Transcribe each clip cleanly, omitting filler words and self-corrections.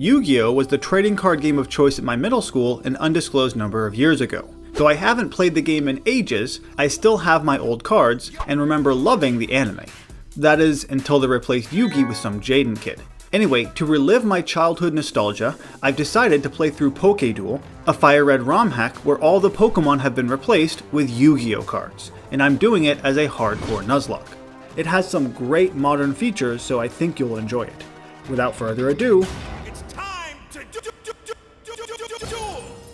Yu-Gi-Oh! Was the trading card game of choice at my middle school an undisclosed number of years ago. Though I haven't played the game in ages, I still have my old cards and remember loving the anime. That is, until they replaced Yugi with some Jaden kid. Anyway, to relive my childhood nostalgia, I've decided to play through Pokeduel, a Fire Red ROM hack where all the Pokemon have been replaced with Yu-Gi-Oh! Cards, and I'm doing it as a hardcore Nuzlocke. It has some great modern features, so I think you'll enjoy it. Without further ado,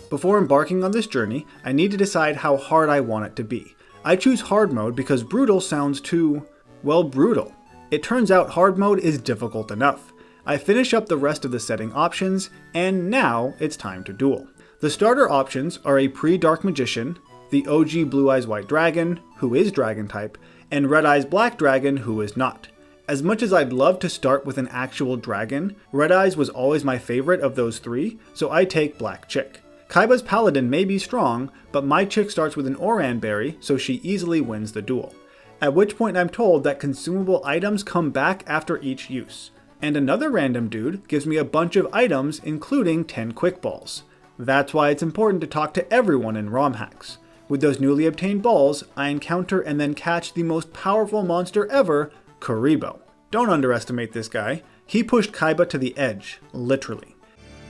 before embarking on this journey, I need to decide how hard I want it to be. I choose hard mode because brutal sounds too, well, brutal. It turns out hard mode is difficult enough. I finish up the rest of the setting options, and now it's time to duel. The starter options are a pre-Dark Magician, the OG Blue Eyes White Dragon, who is Dragon type, and Red Eyes Black Dragon, who is not. As much as I'd love to start with an actual dragon, Red Eyes was always my favorite of those three, so I take Black Chick. Kaiba's Paladin may be strong, but my chick starts with an Oran Berry, so she easily wins the duel. At which point I'm told that consumable items come back after each use. And another random dude gives me a bunch of items, including 10 quick balls. That's why it's important to talk to everyone in ROM hacks. With those newly obtained balls, I encounter and then catch the most powerful monster ever, Kuriboh. Don't underestimate this guy. He pushed Kaiba to the edge, literally.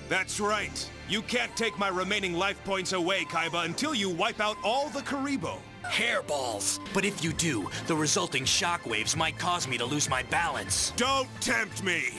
That's right. You can't take my remaining life points away, Kaiba, until you wipe out all the Kuriboh. Hairballs! But if you do, the resulting shockwaves might cause me to lose my balance. Don't tempt me!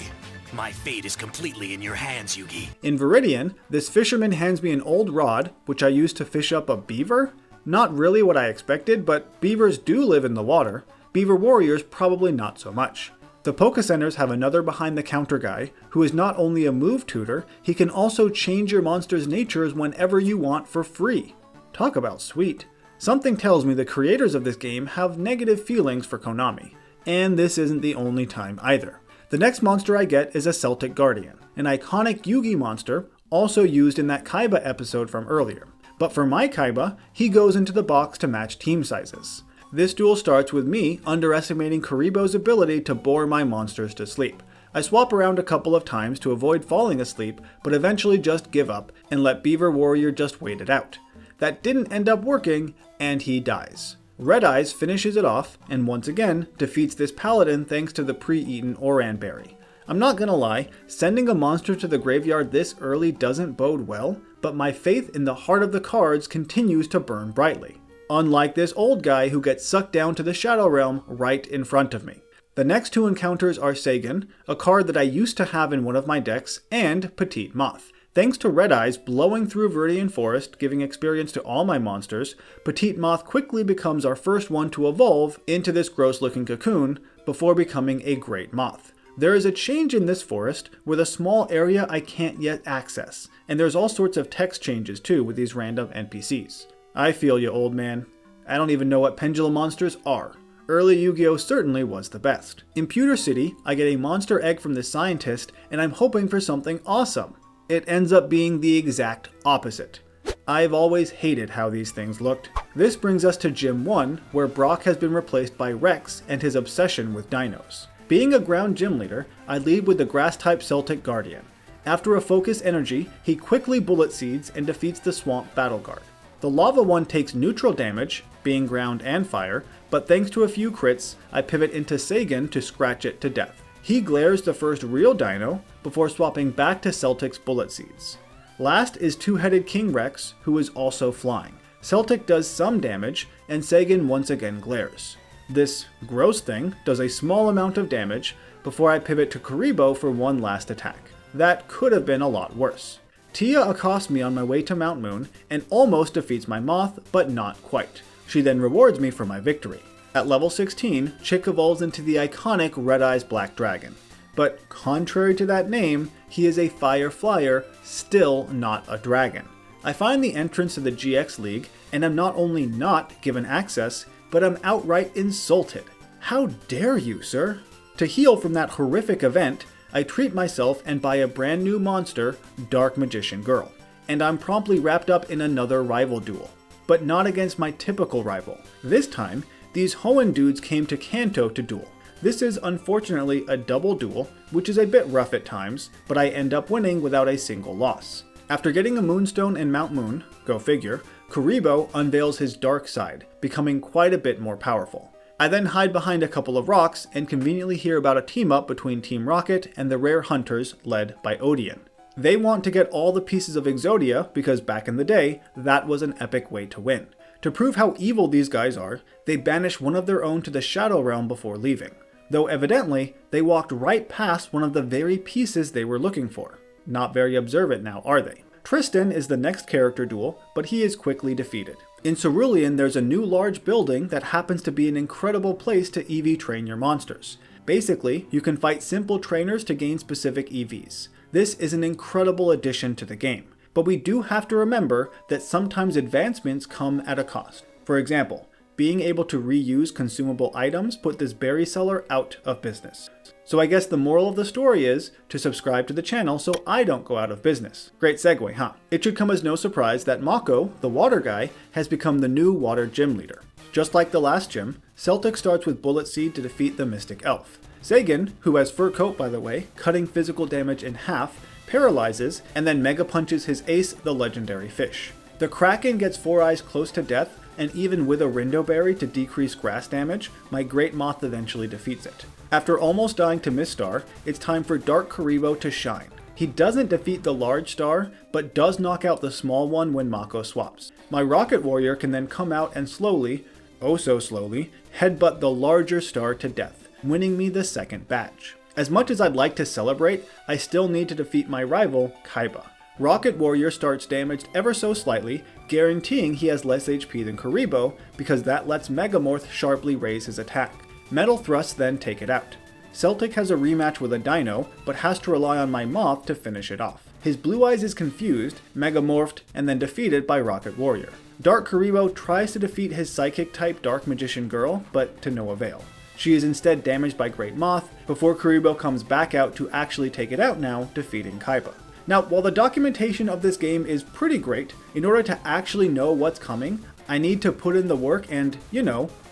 My fate is completely in your hands, Yugi. In Viridian, this fisherman hands me an old rod, which I use to fish up a beaver. Not really what I expected, but beavers do live in the water. Beaver warriors probably not so much. The Poke Centers have another behind-the-counter guy, who is not only a move tutor, he can also change your monster's natures whenever you want for free. Talk about sweet. Something tells me the creators of this game have negative feelings for Konami, and this isn't the only time either. The next monster I get is a Celtic Guardian, an iconic Yugi monster, also used in that Kaiba episode from earlier. But for my Kaiba, he goes into the box to match team sizes. This duel starts with me underestimating Kuriboh's ability to bore my monsters to sleep. I swap around a couple of times to avoid falling asleep, but eventually just give up and let Beaver Warrior just wait it out. That didn't end up working, and he dies. Red Eyes finishes it off, and once again defeats this paladin thanks to the pre-eaten Oran Berry. I'm not gonna lie, sending a monster to the graveyard this early doesn't bode well, but my faith in the heart of the cards continues to burn brightly. Unlike this old guy who gets sucked down to the Shadow Realm right in front of me. The next two encounters are Sagan, a card that I used to have in one of my decks, and Petite Moth. Thanks to Red Eyes blowing through Viridian Forest, giving experience to all my monsters, Petite Moth quickly becomes our first one to evolve into this gross-looking cocoon before becoming a great moth. There is a change in this forest with a small area I can't yet access, and there's all sorts of text changes too with these random NPCs. I feel you, old man. I don't even know what pendulum monsters are. Early Yu-Gi-Oh! Certainly was the best. In Pewter City, I get a monster egg from the scientist, and I'm hoping for something awesome. It ends up being the exact opposite. I've always hated how these things looked. This brings us to Gym 1, where Brock has been replaced by Rex and his obsession with dinos. Being a ground gym leader, I lead with the grass-type Celtic Guardian. After a focus energy, he quickly bullet seeds and defeats the Swamp Battle Guard. The lava one takes neutral damage, being ground and fire, but thanks to a few crits, I pivot into Sagan to scratch it to death. He glares the first real dino, before swapping back to Celtic's bullet seeds. Last is two-headed King Rex, who is also flying. Celtic does some damage, and Sagan once again glares. This gross thing does a small amount of damage, before I pivot to Kuriboh for one last attack. That could have been a lot worse. Tia accosts me on my way to Mount Moon and almost defeats my moth, but not quite. She then rewards me for my victory. At level 16, Chick evolves into the iconic Red Eyes Black Dragon. But contrary to that name, he is a fire flyer, still not a dragon. I find the entrance to the GX League, and I'm not only not given access, but I'm outright insulted. How dare you, sir? To heal from that horrific event, I treat myself and buy a brand new monster, Dark Magician Girl. And I'm promptly wrapped up in another rival duel. But not against my typical rival. This time, these Hoenn dudes came to Kanto to duel. This is unfortunately a double duel, which is a bit rough at times, but I end up winning without a single loss. After getting a Moonstone in Mount Moon, go figure, Kuriboh unveils his dark side, becoming quite a bit more powerful. I then hide behind a couple of rocks and conveniently hear about a team-up between Team Rocket and the Rare Hunters led by Odian. They want to get all the pieces of Exodia because back in the day, that was an epic way to win. To prove how evil these guys are, they banish one of their own to the Shadow Realm before leaving. Though evidently, they walked right past one of the very pieces they were looking for. Not very observant now, are they? Tristan is the next character duel, but he is quickly defeated. In Cerulean, there's a new large building that happens to be an incredible place to EV train your monsters. Basically, you can fight simple trainers to gain specific EVs. This is an incredible addition to the game, but we do have to remember that sometimes advancements come at a cost. For example, being able to reuse consumable items put this berry seller out of business. So I guess the moral of the story is to subscribe to the channel so I don't go out of business. Great segue, huh? It should come as no surprise that Mako, the water guy, has become the new water gym leader. Just like the last gym, Celtic starts with Bullet Seed to defeat the Mystic Elf. Sagan, who has Fur Coat by the way, cutting physical damage in half, paralyzes, and then Mega Punches his ace, the legendary fish. The Kraken gets 4 Eyes close to death, and even with a Rindo Berry to decrease grass damage, my Great Moth eventually defeats it. After almost dying to Mistar, it's time for Dark Kuriboh to shine. He doesn't defeat the large star, but does knock out the small one when Mako swaps. My Rocket Warrior can then come out and slowly, oh so slowly, headbutt the larger star to death, winning me the second badge. As much as I'd like to celebrate, I still need to defeat my rival, Kaiba. Rocket Warrior starts damaged ever so slightly, guaranteeing he has less HP than Kuriboh, because that lets Megamorph sharply raise his attack. Metal Thrusts then take it out. Celtic has a rematch with a Dino, but has to rely on my Moth to finish it off. His Blue Eyes is confused, Megamorphed, and then defeated by Rocket Warrior. Dark Kuriboh tries to defeat his Psychic-type Dark Magician Girl, but to no avail. She is instead damaged by Great Moth, before Kuriboh comes back out to actually take it out now, defeating Kaiba. Now, while the documentation of this game is pretty great, in order to actually know what's coming, I need to put in the work and,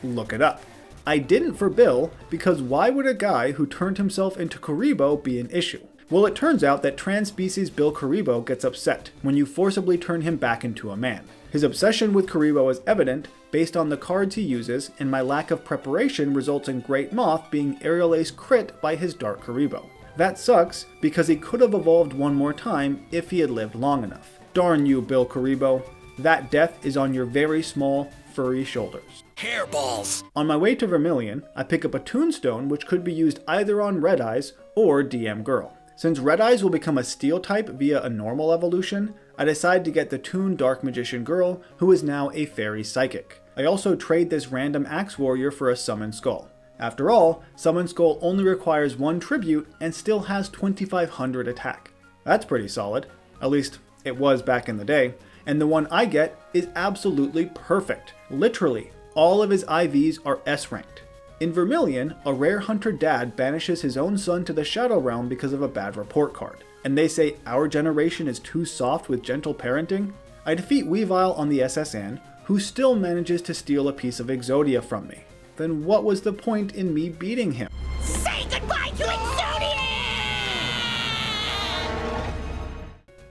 look it up. I didn't for Bill, because why would a guy who turned himself into Kuriboh be an issue? Well, it turns out that trans-species Bill Kuriboh gets upset when you forcibly turn him back into a man. His obsession with Kuriboh is evident based on the cards he uses, and my lack of preparation results in Great Moth being Aerial Ace crit by his Dark Kuriboh. That sucks, because he could have evolved one more time if he had lived long enough. Darn you, Bill Kuriboh. That death is on your very small, furry shoulders. Hairballs! On my way to Vermilion, I pick up a Toonstone which could be used either on Red Eyes or DM Girl. Since Red Eyes will become a Steel type via a normal evolution, I decide to get the Toon Dark Magician Girl, who is now a Fairy Psychic. I also trade this random Axe Warrior for a Summon Skull. After all, Summon Skull only requires 1 tribute and still has 2500 attack. That's pretty solid. At least, it was back in the day. And the one I get is absolutely perfect. Literally, all of his IVs are S-ranked. In Vermilion, a Rare Hunter dad banishes his own son to the Shadow Realm because of a bad report card. And they say our generation is too soft with gentle parenting? I defeat Weavile on the SSN, who still manages to steal a piece of Exodia from me. Then what was the point in me beating him? Say goodbye to Exodia!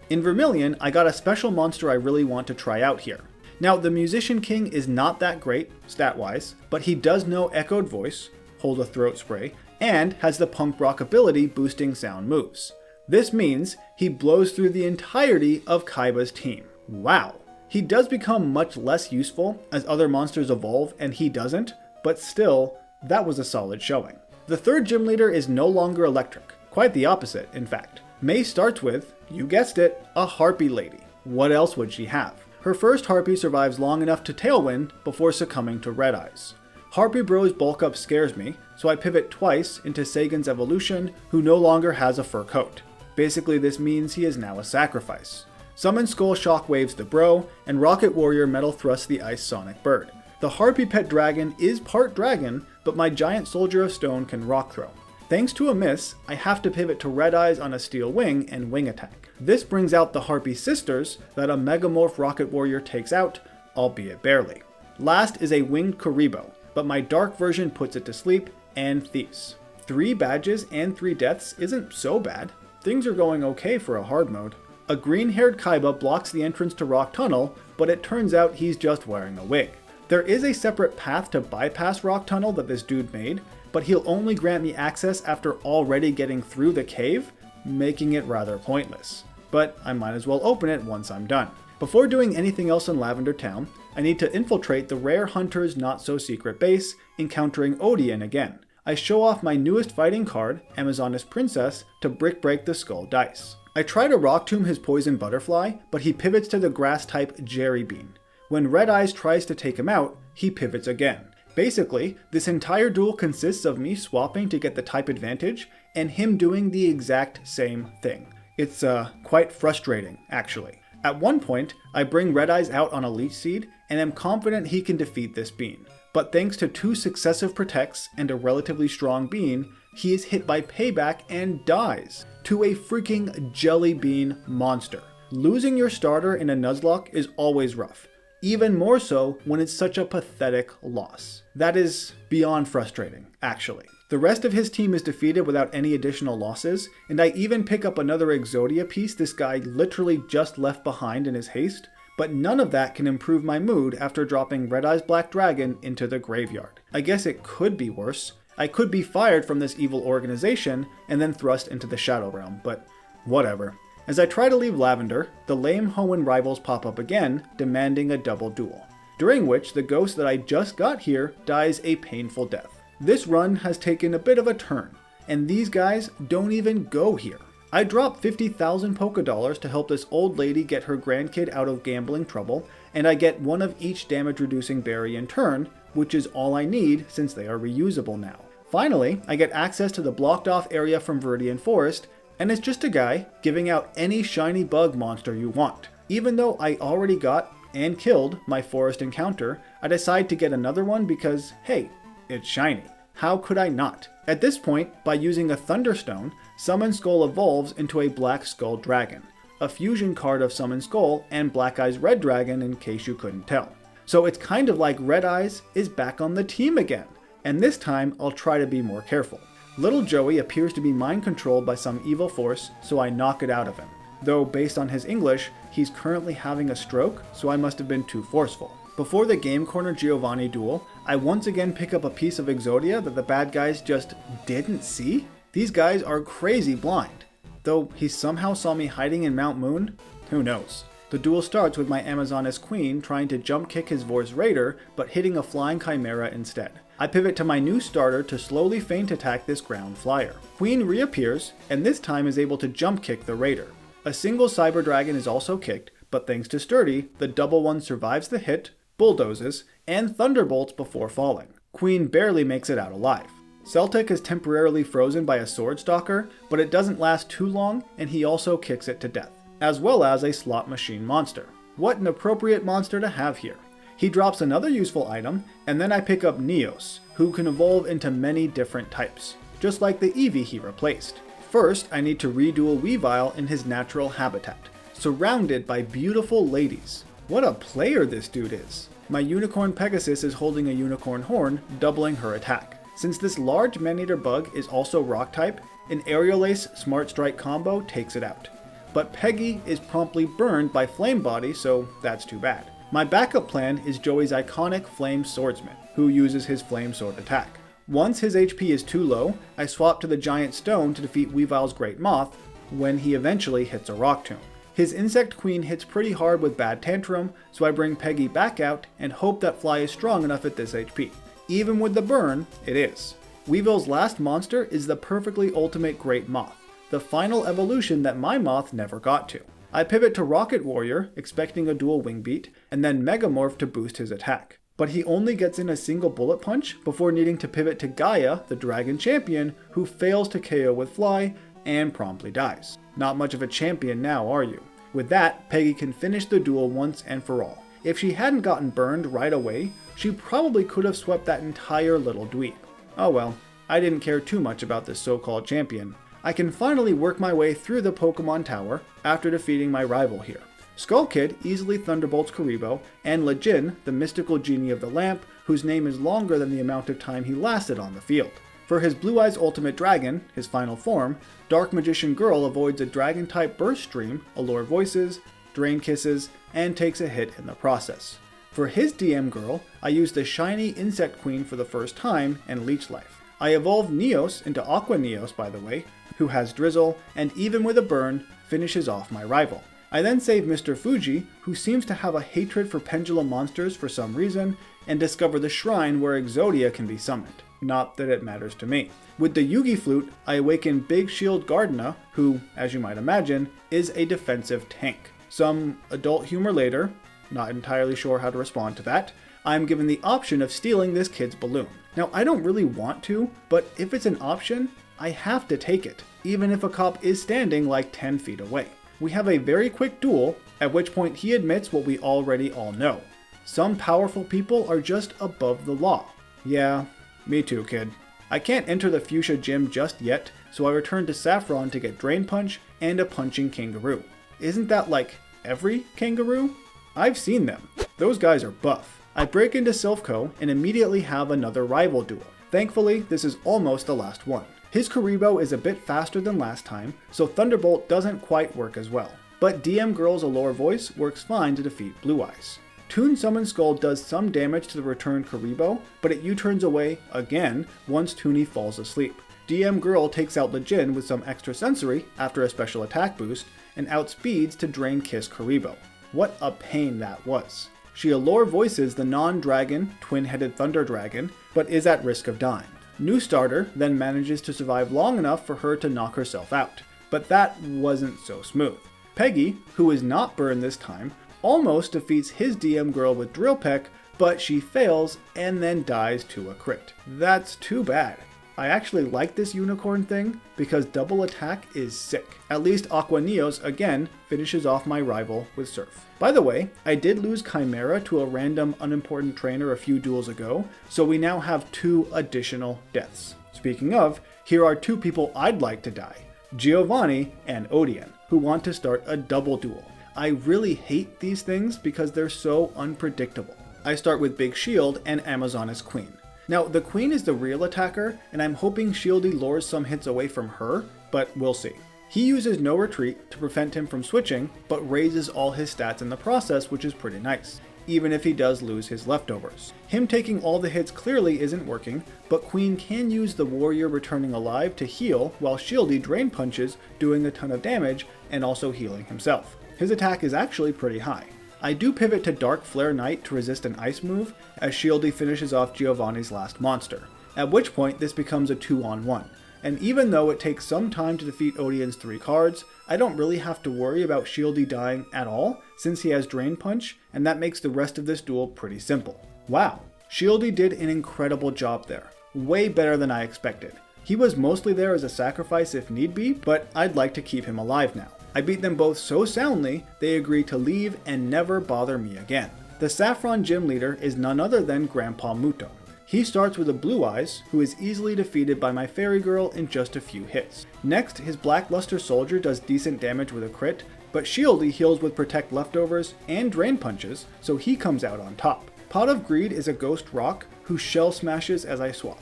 In Vermilion, I got a special monster I really want to try out here. Now, the Musician King is not that great, stat-wise, but he does know Echoed Voice, hold a throat spray, and has the Punk Rock ability boosting sound moves. This means he blows through the entirety of Kaiba's team. Wow. He does become much less useful as other monsters evolve and he doesn't, but still, that was a solid showing. The third gym leader is no longer electric. Quite the opposite, in fact. May starts with, you guessed it, a Harpy Lady. What else would she have? Her first Harpy survives long enough to Tailwind before succumbing to Red Eyes. Harpy Bro's bulk up scares me, so I pivot twice into Sagan's evolution, who no longer has a fur coat. Basically, this means he is now a sacrifice. Summon Skull shockwaves the Bro, and Rocket Warrior Metal Thrusts the Ice Sonic Bird. The Harpy Pet Dragon is part dragon, but my Giant Soldier of Stone can rock throw. Thanks to a miss, I have to pivot to Red Eyes on a Steel Wing and Wing Attack. This brings out the Harpy Sisters that a Megamorph Rocket Warrior takes out, albeit barely. Last is a Winged Kuriboh, but my Dark version puts it to sleep, and Thieves. 3 badges and 3 deaths isn't so bad. Things are going okay for a hard mode. A green-haired Kaiba blocks the entrance to Rock Tunnel, but it turns out he's just wearing a wig. There is a separate path to bypass Rock Tunnel that this dude made, but he'll only grant me access after already getting through the cave, making it rather pointless. But I might as well open it once I'm done. Before doing anything else in Lavender Town, I need to infiltrate the Rare Hunter's not-so-secret base, encountering Odian again. I show off my newest fighting card, Amazoness Princess, to brick break the Skull Dice. I try to Rock Tomb his Poison Butterfly, but he pivots to the Grass-type Jerry Bean. When Red Eyes tries to take him out, he pivots again. Basically, this entire duel consists of me swapping to get the type advantage, and him doing the exact same thing. It's quite frustrating, actually. At one point, I bring Red Eyes out on a Leech Seed, and am confident he can defeat this bean. But thanks to 2 successive protects and a relatively strong bean, he is hit by Payback and dies to a freaking Jelly Bean monster. Losing your starter in a Nuzlocke is always rough. Even more so when it's such a pathetic loss. That is beyond frustrating, actually. The rest of his team is defeated without any additional losses, and I even pick up another Exodia piece this guy literally just left behind in his haste, but none of that can improve my mood after dropping Red Eyes Black Dragon into the graveyard. I guess it could be worse. I could be fired from this evil organization and then thrust into the Shadow Realm, but whatever. As I try to leave Lavender, the lame Hoenn rivals pop up again, demanding a double duel, during which the ghost that I just got here dies a painful death. This run has taken a bit of a turn, and these guys don't even go here. I drop 50,000 Pokedollars to help this old lady get her grandkid out of gambling trouble, and I get one of each damage reducing berry in turn, which is all I need since they are reusable now. Finally, I get access to the blocked off area from Viridian Forest, and it's just a guy giving out any shiny bug monster you want. Even though I already got and killed my forest encounter, I decide to get another one because, hey, it's shiny. How could I not? At this point, by using a Thunderstone, Summon Skull evolves into a Black Skull Dragon, a fusion card of Summon Skull and Black Eyes Red Dragon in case you couldn't tell. So it's kind of like Red Eyes is back on the team again, and this time I'll try to be more careful. Little Joey appears to be mind controlled by some evil force, so I knock it out of him. Though based on his English, he's currently having a stroke, so I must have been too forceful. Before the Game Corner Giovanni duel, I once again pick up a piece of Exodia that the bad guys just didn't see. These guys are crazy blind. Though he somehow saw me hiding in Mount Moon, who knows. The duel starts with my Amazoness Queen trying to jump kick his Vor's Raider, but hitting a flying Chimera instead. I pivot to my new starter to slowly feint attack this ground flyer. Queen reappears, and this time is able to jump kick the Raider. A single Cyber Dragon is also kicked, but thanks to Sturdy, the double one survives the hit, bulldozes, and thunderbolts before falling. Queen barely makes it out alive. Celtic is temporarily frozen by a Sword Stalker, but it doesn't last too long, and he also kicks it to death, as well as a slot machine monster. What an appropriate monster to have here. He drops another useful item, and then I pick up Neos, who can evolve into many different types, just like the Eevee he replaced. First, I need to reduel Weavile in his natural habitat, surrounded by beautiful ladies. What a player this dude is. My Unicorn Pegasus is holding a Unicorn Horn, doubling her attack. Since this large Maneater bug is also rock type, an Aerial Ace Smart Strike combo takes it out. But Peggy is promptly burned by Flame Body, so that's too bad. My backup plan is Joey's iconic Flame Swordsman, who uses his Flame Sword attack. Once his HP is too low, I swap to the Giant Stone to defeat Weavile's Great Moth, when he eventually hits a Rock Tomb. His Insect Queen hits pretty hard with Bad Tantrum, so I bring Peggy back out and hope that Fly is strong enough at this HP. Even with the burn, it is. Weavile's last monster is the perfectly ultimate Great Moth, the final evolution that my moth never got to. I pivot to Rocket Warrior, expecting a dual wing beat, and then Megamorph to boost his attack. But he only gets in a single bullet punch before needing to pivot to Gaia, the Dragon Champion, who fails to KO with Fly and promptly dies. Not much of a champion now, are you? With that, Peggy can finish the duel once and for all. If she hadn't gotten burned right away, she probably could have swept that entire little dweeb. Oh well, I didn't care too much about this so-called champion. I can finally work my way through the Pokemon Tower after defeating my rival here. Skull Kid easily thunderbolts Karibo, and Lejin, the mystical genie of the lamp, whose name is longer than the amount of time he lasted on the field. For his Blue Eyes Ultimate Dragon, his final form, Dark Magician Girl avoids a Dragon-type burst stream, Allure Voices, Drain Kisses, and takes a hit in the process. For his DM Girl, I use the shiny Insect Queen for the first time and Leech Life. I evolved Neos into Aqua Neos, by the way, who has Drizzle, and even with a burn, finishes off my rival. I then save Mr. Fuji, who seems to have a hatred for pendulum monsters for some reason, and discover the shrine where Exodia can be summoned. Not that it matters to me. With the Yugi Flute, I awaken Big Shield Gardena, who, as you might imagine, is a defensive tank. Some adult humor later, not entirely sure how to respond to that, I'm given the option of stealing this kid's balloon. Now, I don't really want to, but if it's an option, I have to take it, even if a cop is standing like 10 feet away. We have a very quick duel, at which point he admits what we already all know. Some powerful people are just above the law. Yeah, me too, kid. I can't enter the Fuchsia gym just yet, so I return to Saffron to get Drain Punch and a Punching Kangaroo. Isn't that like every kangaroo? I've seen them. Those guys are buff. I break into Silph Co and immediately have another rival duel. Thankfully, this is almost the last one. His Karibo is a bit faster than last time, so Thunderbolt doesn't quite work as well. But DM Girl's Allure Voice works fine to defeat Blue Eyes. Toon Summon Skull does some damage to the returned Karibo, but it U-turns away again once Toonie falls asleep. DM Girl takes out the Jin with some extra sensory after a special attack boost, and outspeeds to Drain Kiss Karibo. What a pain that was. She Allure Voices the non-dragon, twin-headed Thunder Dragon, but is at risk of dying. New Starter then manages to survive long enough for her to knock herself out, but that wasn't so smooth. Peggy, who is not burned this time, almost defeats his DM Girl with Drill Peck, but she fails and then dies to a crit. That's too bad. I actually like this unicorn thing because double attack is sick. At least Aqua Neos again finishes off my rival with Surf. By the way, I did lose Chimera to a random unimportant trainer a few duels ago, so we now have 2 additional deaths. Speaking of, here are 2 people I'd like to die. Giovanni and Odian, who want to start a double duel. I really hate these things because they're so unpredictable. I start with Big Shield and Amazoness Queen. Now, the Queen is the real attacker, and I'm hoping Shieldy lures some hits away from her, but we'll see. He uses no retreat to prevent him from switching, but raises all his stats in the process, which is pretty nice, even if he does lose his leftovers. Him taking all the hits clearly isn't working, but Queen can use the warrior returning alive to heal, while Shieldy drain punches, doing a ton of damage, and also healing himself. His attack is actually pretty high. I do pivot to Dark Flare Knight to resist an ice move, as Shieldy finishes off Giovanni's last monster, at which point this becomes a 2-on-1. And even though it takes some time to defeat Odian's 3 cards, I don't really have to worry about Shieldy dying at all, since he has Drain Punch, and that makes the rest of this duel pretty simple. Wow, Shieldy did an incredible job there, way better than I expected. He was mostly there as a sacrifice if need be, but I'd like to keep him alive now. I beat them both so soundly, they agree to leave and never bother me again. The Saffron gym leader is none other than Grandpa Muto. He starts with a Blue Eyes, who is easily defeated by my Fairy Girl in just a few hits. Next, his Blackluster Soldier does decent damage with a crit, but Shieldy heals with Protect Leftovers and Drain Punches, so he comes out on top. Pot of Greed is a Ghost Rock, who shell smashes as I swap.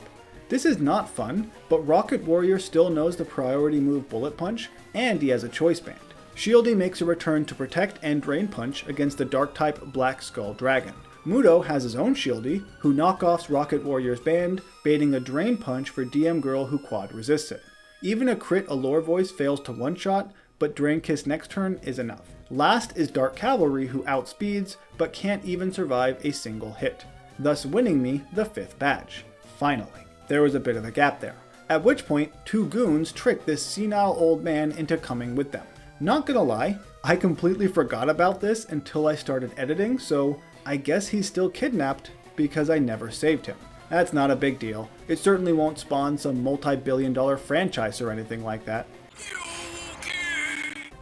This is not fun, but Rocket Warrior still knows the priority move Bullet Punch, and he has a Choice Band. Shieldy makes a return to Protect and Drain Punch against the Dark-type Black Skull Dragon. Muto has his own Shieldy, who knockoffs Rocket Warrior's band, baiting a Drain Punch for DM Girl who quad resists it. Even a crit Allure Voice fails to one-shot, but Drain Kiss next turn is enough. Last is Dark Cavalry, who outspeeds, but can't even survive a single hit, thus winning me the 5th badge. Finally. There was a bit of a gap there, at which point 2 goons trick this senile old man into coming with them. Not gonna lie, I completely forgot about this until I started editing, so I guess he's still kidnapped because I never saved him. That's not a big deal. It certainly won't spawn some multi-billion-dollar franchise or anything like that.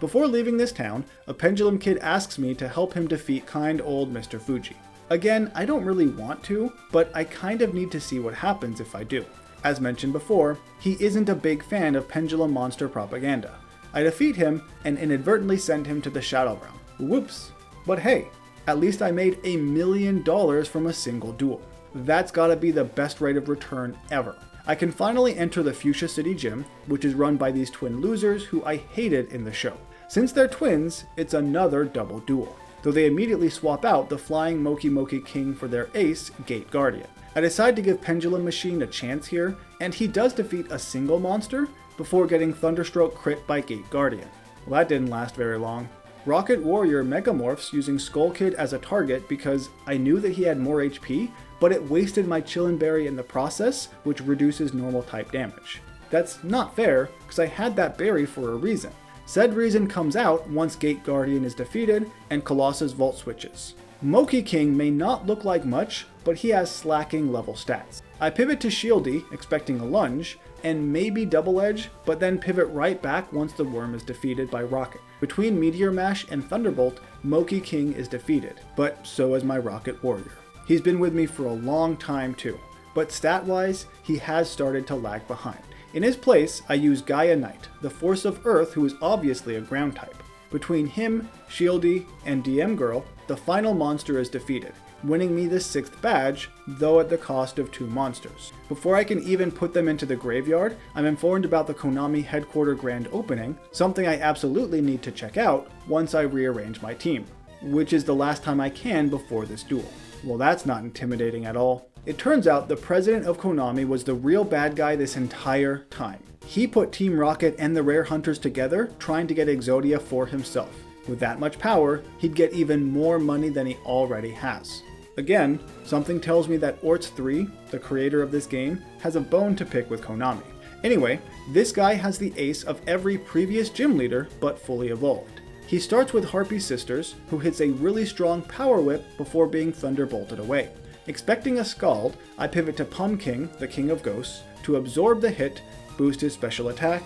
Before leaving this town, a Pendulum Kid asks me to help him defeat kind old Mr. Fuji. Again, I don't really want to, but I kind of need to see what happens if I do. As mentioned before, he isn't a big fan of Pendulum Monster propaganda. I defeat him and inadvertently send him to the Shadow Realm. Whoops. But hey, at least I made $1 million from a single duel. That's gotta be the best rate of return ever. I can finally enter the Fuchsia City gym, which is run by these twin losers who I hated in the show. Since they're twins, it's another double duel, though they immediately swap out the flying Moki Moki King for their ace, Gate Guardian. I decide to give Pendulum Machine a chance here, and he does defeat a single monster before getting Thunderstroke crit by Gate Guardian. Well, that didn't last very long. Rocket Warrior Megamorphs using Skull Kid as a target because I knew that he had more HP, but it wasted my Chillin' Berry in the process, which reduces normal type damage. That's not fair, because I had that berry for a reason. Said reason comes out once Gate Guardian is defeated and Colossus Vault switches. Moki King may not look like much, but he has slacking level stats. I pivot to Shieldy, expecting a lunge, and maybe Double Edge, but then pivot right back once the worm is defeated by Rocket. Between Meteor Mash and Thunderbolt, Moki King is defeated, but so is my Rocket Warrior. He's been with me for a long time too, but stat-wise, he has started to lag behind. In his place, I use Gaia Knight, the Force of Earth who is obviously a ground type. Between him, Shieldy, and DM Girl, the final monster is defeated, winning me the 6th badge, though at the cost of 2 monsters. Before I can even put them into the graveyard, I'm informed about the Konami headquarter grand opening, something I absolutely need to check out once I rearrange my team, which is the last time I can before this duel. Well, that's not intimidating at all. It turns out the president of Konami was the real bad guy this entire time. He put Team Rocket and the Rare Hunters together trying to get Exodia for himself. With that much power, he'd get even more money than he already has. Again, something tells me that Orts3, the creator of this game, has a bone to pick with Konami. Anyway, this guy has the ace of every previous gym leader, but fully evolved. He starts with Harpy Sisters, who hits a really strong Power Whip before being thunderbolted away. Expecting a Scald, I pivot to Pumpkin, the King of Ghosts, to absorb the hit, boost his special attack,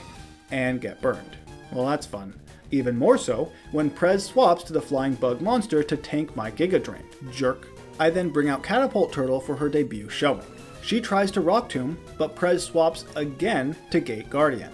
and get burned. Well, that's fun. Even more so when Prez swaps to the Flying Bug Monster to tank my Giga Drain. Jerk. I then bring out Catapult Turtle for her debut showing. She tries to Rock Tomb, but Prez swaps again to Gate Guardian.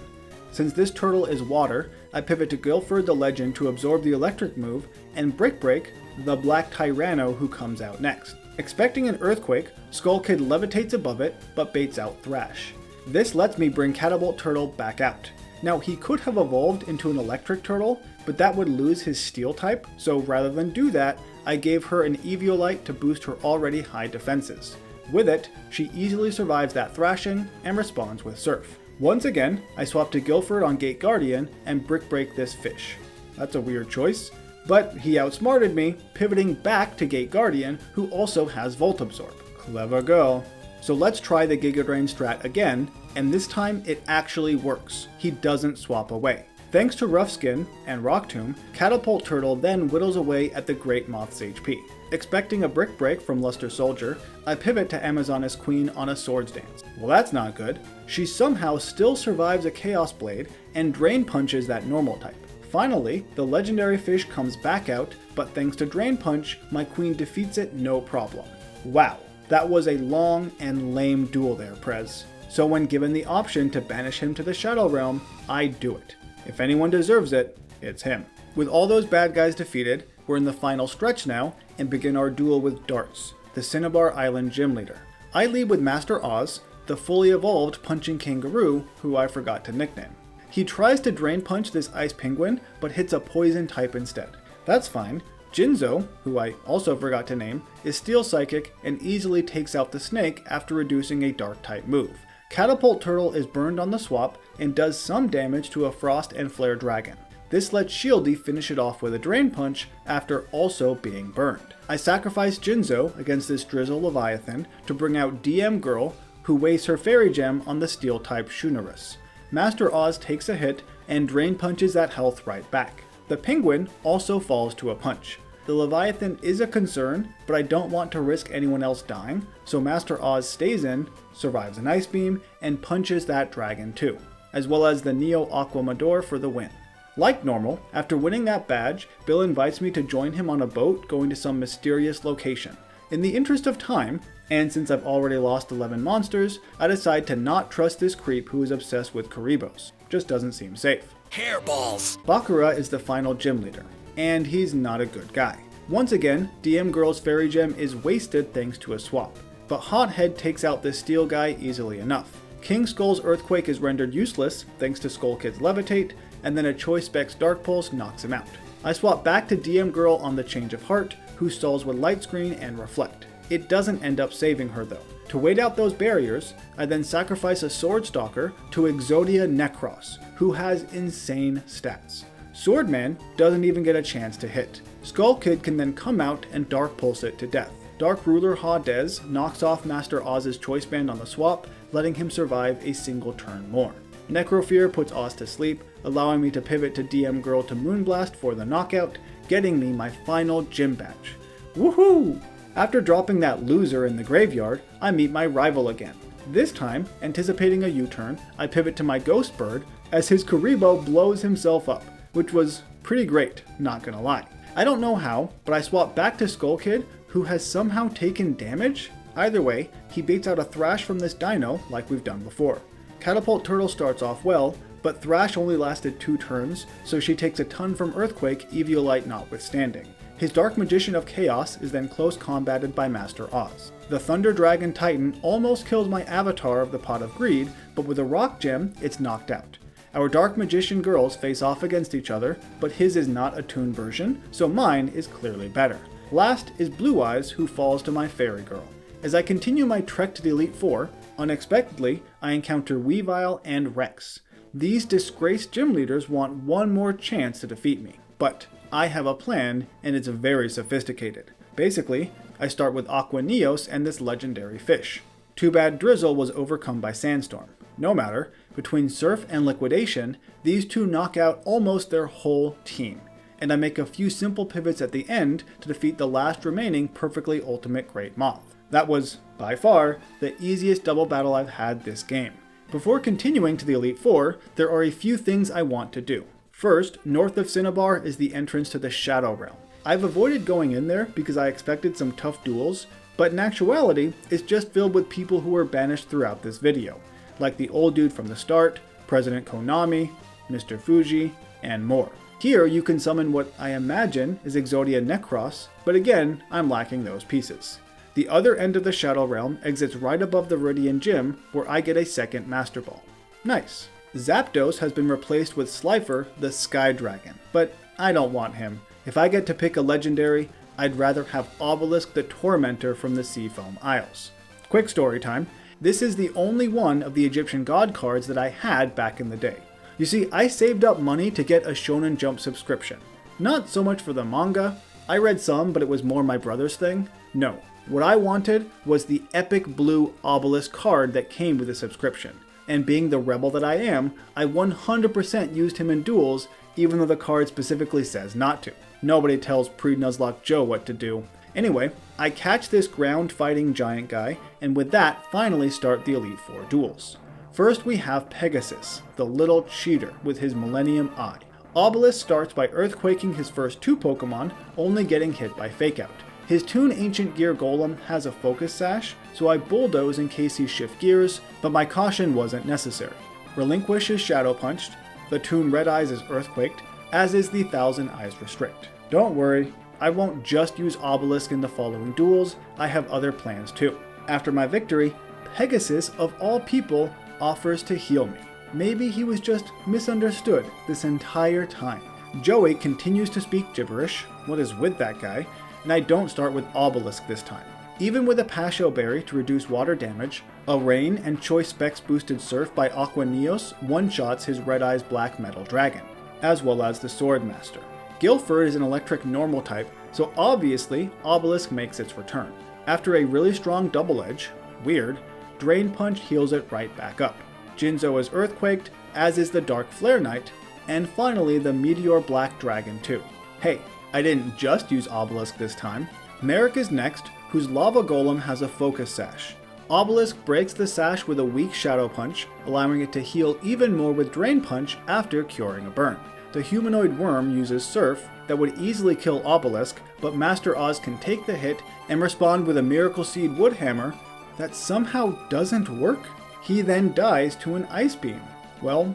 Since this turtle is water, I pivot to Guilford the Legend to absorb the electric move, and Brick Break, the Black Tyranno who comes out next. Expecting an Earthquake, Skull Kid levitates above it, but baits out Thrash. This lets me bring Catapult Turtle back out. Now he could have evolved into an electric turtle, but that would lose his steel type, so rather than do that, I gave her an Eviolite to boost her already high defenses. With it, she easily survives that thrashing and responds with Surf. Once again, I swap to Guilford on Gate Guardian and Brick Break this fish. That's a weird choice, but he outsmarted me, pivoting back to Gate Guardian, who also has Volt Absorb. Clever girl. So let's try the Giga Drain strat again, and this time it actually works. He doesn't swap away. Thanks to Rough Skin and Rock Tomb, Catapult Turtle then whittles away at the Great Moth's HP. Expecting a Brick Break from Luster Soldier, I pivot to Amazoness Queen on a Swords Dance. Well, that's not good. She somehow still survives a Chaos Blade and Drain Punches that normal type. Finally, the legendary fish comes back out, but thanks to Drain Punch, my queen defeats it no problem. Wow, that was a long and lame duel there, Prez. So when given the option to banish him to the Shadow Realm, I do it. If anyone deserves it, it's him. With all those bad guys defeated, we're in the final stretch now and begin our duel with Darts, the Cinnabar Island gym leader. I lead with Master Oz, the fully evolved Punching Kangaroo, who I forgot to nickname. He tries to Drain Punch this Ice Penguin, but hits a Poison type instead. That's fine. Jinzo, who I also forgot to name, is Steel Psychic and easily takes out the Snake after reducing a Dark type move. Catapult Turtle is burned on the swap and does some damage to a Frost and Flare Dragon. This lets Shieldy finish it off with a Drain Punch after also being burned. I sacrifice Jinzo against this Drizzle Leviathan to bring out DM Girl, who wastes her Fairy Gem on the Steel type Shunarus. Master Oz takes a hit and Drain Punches that health right back. The Penguin also falls to a punch. The Leviathan is a concern, but I don't want to risk anyone else dying, so Master Oz stays in, survives an Ice Beam, and punches that dragon too, as well as the Neo Aquamador for the win. Like normal, after winning that badge, Bill invites me to join him on a boat going to some mysterious location. In the interest of time, and since I've already lost 11 monsters, I decide to not trust this creep who is obsessed with Karibos. Just doesn't seem safe. Hairballs! Bakura is the final gym leader, and he's not a good guy. Once again, DM Girl's Fairy Gem is wasted thanks to a swap, but Hothead takes out this Steel guy easily enough. King Skull's Earthquake is rendered useless thanks to Skull Kid's Levitate, and then a Choice Specs Dark Pulse knocks him out. I swap back to DM Girl on the Change of Heart, who stalls with Light Screen and Reflect. It doesn't end up saving her though. To wait out those barriers, I then sacrifice a Sword Stalker to Exodia Necros, who has insane stats. Swordman doesn't even get a chance to hit. Skull Kid can then come out and Dark Pulse it to death. Dark Ruler Hades knocks off Master Oz's Choice Band on the swap, letting him survive a single turn more. Necrofear puts Oz to sleep, allowing me to pivot to DM Girl to Moonblast for the knockout, getting me my final gym badge. Woohoo! After dropping that loser in the graveyard, I meet my rival again. This time, anticipating a U-turn, I pivot to my Ghost Bird as his Kuriboh blows himself up, which was pretty great, not gonna lie. I don't know how, but I swap back to Skull Kid, who has somehow taken damage. Either way, he baits out a Thrash from this dino like we've done before. Catapult Turtle starts off well, but Thrash only lasted 2 turns, so she takes a ton from Earthquake, Eviolite notwithstanding. His Dark Magician of Chaos is then close combated by Master Oz. The Thunder Dragon Titan almost kills my avatar of the Pot of Greed, but with a Rock Gem, it's knocked out. Our Dark Magician girls face off against each other, but his is not a toon version, so mine is clearly better. Last is Blue Eyes, who falls to my Fairy Girl. As I continue my trek to the Elite Four, unexpectedly, I encounter Weavile and Rex. These disgraced gym leaders want one more chance to defeat me, but I have a plan, and it's very sophisticated. Basically, I start with Aqua Neos and this legendary fish. Too bad Drizzle was overcome by Sandstorm. No matter, between Surf and Liquidation, these two knock out almost their whole team, and I make a few simple pivots at the end to defeat the last remaining perfectly ultimate Great Moth. That was, by far, the easiest double battle I've had this game. Before continuing to the Elite Four, there are a few things I want to do. First, north of Cinnabar is the entrance to the Shadow Realm. I've avoided going in there because I expected some tough duels, but in actuality, it's just filled with people who were banished throughout this video, like the old dude from the start, President Konami, Mr. Fuji, and more. Here you can summon what I imagine is Exodia Necros, but again, I'm lacking those pieces. The other end of the Shadow Realm exits right above the Viridian Gym, where I get a second Master Ball. Nice. Zapdos has been replaced with Slifer, the Sky Dragon, but I don't want him. If I get to pick a legendary, I'd rather have Obelisk the Tormentor from the Seafoam Isles. Quick story time. This is the only one of the Egyptian God cards that I had back in the day. You see, I saved up money to get a Shonen Jump subscription. Not so much for the manga. I read some, but it was more my brother's thing. No, what I wanted was the epic blue Obelisk card that came with the subscription. And being the rebel that I am, I 100% used him in duels, even though the card specifically says not to. Nobody tells pre-Nuzlocke Joe what to do. Anyway, I catch this ground-fighting giant guy, and with that, finally start the Elite Four duels. First we have Pegasus, the little cheater with his Millennium Eye. Obelisk starts by earthquaking his first 2 Pokemon, only getting hit by Fake Out. His Toon Ancient Gear Golem has a Focus Sash, so I bulldoze in case he shift gears, but my caution wasn't necessary. Relinquish is Shadow Punched, the Toon Red Eyes is Earthquaked, as is the Thousand Eyes Restrict. Don't worry, I won't just use Obelisk in the following duels, I have other plans too. After my victory, Pegasus, of all people, offers to heal me. Maybe he was just misunderstood this entire time. Joey continues to speak gibberish, what is with that guy, and I don't start with Obelisk this time. Even with a Pasho Berry to reduce water damage, a Rain and Choice Specs boosted Surf by Aqua Neos one-shots his Red Eyes Black Metal Dragon, as well as the Swordmaster. Guilford is an electric normal type, so obviously Obelisk makes its return. After a really strong double edge, weird, Drain Punch heals it right back up. Jinzo is Earthquaked, as is the Dark Flare Knight, and finally the Meteor Black Dragon too. Hey, I didn't just use Obelisk this time. Merrick is next, whose Lava Golem has a Focus Sash. Obelisk breaks the sash with a weak Shadow Punch, allowing it to heal even more with Drain Punch after curing a burn. The Humanoid Worm uses Surf that would easily kill Obelisk, but Master Oz can take the hit and respond with a Miracle Seed Woodhammer that somehow doesn't work. He then dies to an Ice Beam. Well,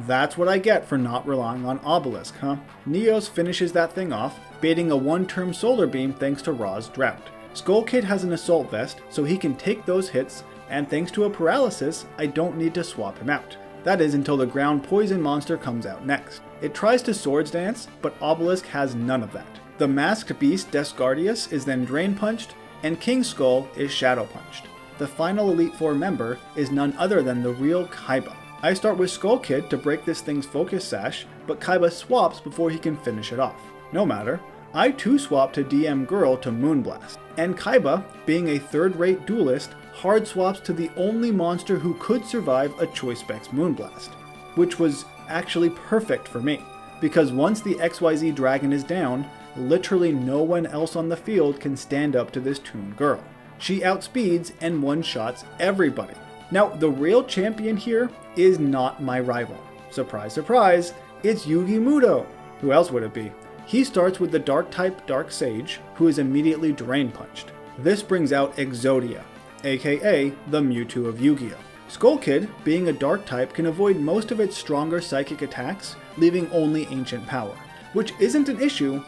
that's what I get for not relying on Obelisk, huh? Neos finishes that thing off, baiting a 1-turn Solar Beam thanks to Ra's Drought. Skull Kid has an Assault Vest, so he can take those hits, and thanks to a paralysis, I don't need to swap him out. That is until the ground poison monster comes out next. It tries to swords dance, but Obelisk has none of that. The masked beast Descardius is then drain punched, and King Skull is shadow punched. The final Elite Four member is none other than the real Kaiba. I start with Skull Kid to break this thing's focus sash, but Kaiba swaps before he can finish it off. No matter, I too swap to DM Girl to Moonblast, and Kaiba, being a third-rate duelist, hard swaps to the only monster who could survive a Choice Specs Moonblast, which was actually perfect for me, because once the XYZ dragon is down, literally no one else on the field can stand up to this Toon Girl. She outspeeds and one-shots everybody. Now, the real champion here is not my rival. Surprise, surprise, it's Yugi Muto. Who else would it be? He starts with the Dark-type Dark Sage, who is immediately drain punched. This brings out Exodia, aka the Mewtwo of Yu-Gi-Oh! Skull Kid, being a Dark type, can avoid most of its stronger psychic attacks, leaving only Ancient Power, which isn't an issue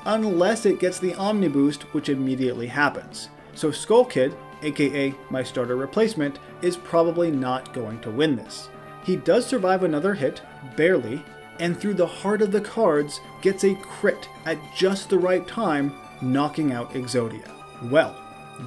unless it gets the Omni Boost, which immediately happens. So Skull Kid, aka my starter replacement, is probably not going to win this. He does survive another hit, barely, and through the heart of the cards gets a crit at just the right time, knocking out Exodia. Well,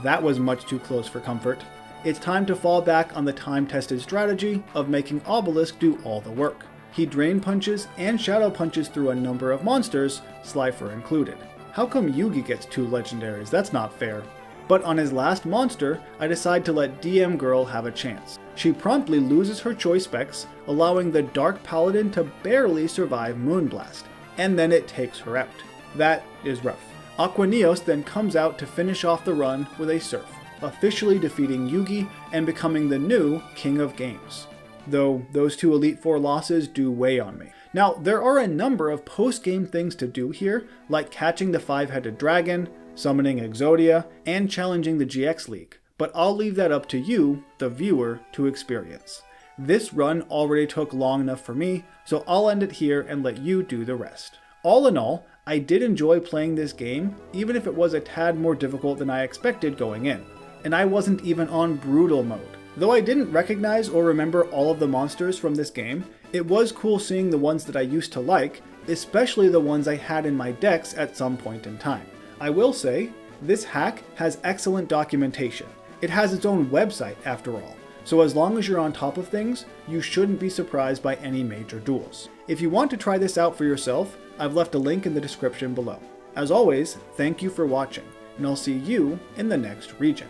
that was much too close for comfort. It's time to fall back on the time-tested strategy of making Obelisk do all the work. He drain punches and shadow punches through a number of monsters, Slifer included. How come Yugi gets 2 legendaries? That's not fair. But on his last monster, I decide to let DM Girl have a chance. She promptly loses her choice specs, allowing the Dark Paladin to barely survive Moonblast, and then it takes her out. That is rough. Aquaneos then comes out to finish off the run with a Surf, officially defeating Yugi and becoming the new King of Games. Though those 2 Elite Four losses do weigh on me. Now, there are a number of post-game things to do here, like catching the 5-headed dragon, summoning Exodia, and challenging the GX League, but I'll leave that up to you, the viewer, to experience. This run already took long enough for me, so I'll end it here and let you do the rest. All in all, I did enjoy playing this game, even if it was a tad more difficult than I expected going in, and I wasn't even on Brutal mode. Though I didn't recognize or remember all of the monsters from this game, it was cool seeing the ones that I used to like, especially the ones I had in my decks at some point in time. I will say, this hack has excellent documentation. It has its own website after all, so as long as you're on top of things, you shouldn't be surprised by any major duels. If you want to try this out for yourself, I've left a link in the description below. As always, thank you for watching, and I'll see you in the next region.